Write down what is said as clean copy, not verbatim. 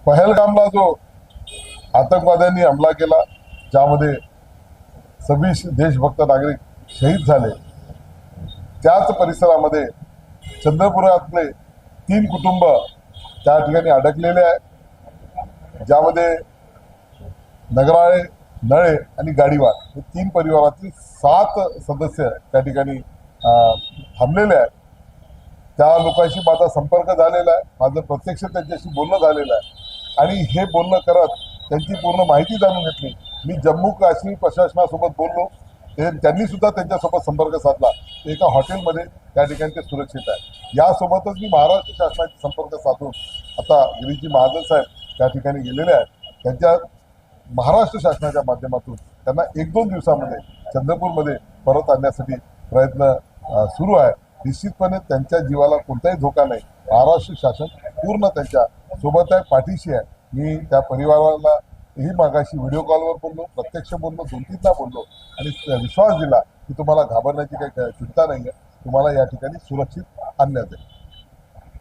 पहलगामला जो आतंकवाद्यांनी हमला केला, ज्यामध्ये 26 देशभक्त नागरिक शहीद झाले, त्याच परिसरामध्ये चंद्रपुरातले 3 कुटुंब त्या ठिकाणी अडकलेले आहे, ज्यामध्ये नगराळे, नळे आणि गाडीवार हे 3 परिवारातील 7 सदस्य त्या ठिकाणी थांबलेले आहेत. त्या लोकांशी माझा संपर्क झालेला आहे, माझं प्रत्यक्ष त्यांच्याशी बोलणं झालेलं आहे आणि हे बोलणं करत त्यांची पूर्ण माहिती जाणून घेतली. मी जम्मू काश्मीर प्रशासनासोबत बोललो, त्यांनी सुद्धा त्यांच्यासोबत संपर्क साधला. एका हॉटेलमध्ये त्या ठिकाणी ते सुरक्षित आहे. यासोबतच मी महाराष्ट्र शासनाशी संपर्क साधून आता गिरीजी महाजन साहेब त्या ठिकाणी गेलेले आहेत. त्यांच्या महाराष्ट्र शासनाच्या माध्यमातून त्यांना 1-2 दिवसामध्ये चंद्रपूरमध्ये परत आणण्यासाठी प्रयत्न सुरू आहे. निश्चितपणे त्यांच्या जीवाला कोणताही धोका नाही. महाराष्ट्र शासन पूर्ण त्यांच्या सोबत आहे, पाठीशी आहे. मी त्या परिवाराला ही मागाशी व्हिडिओ कॉलवर बोललो, प्रत्यक्ष बोललो, 2-3दा बोललो आणि विश्वास दिला की तुम्हाला घाबरण्याची काही चिंता नाही आहे, तुम्हाला या ठिकाणी सुरक्षित आणण्यात येईल.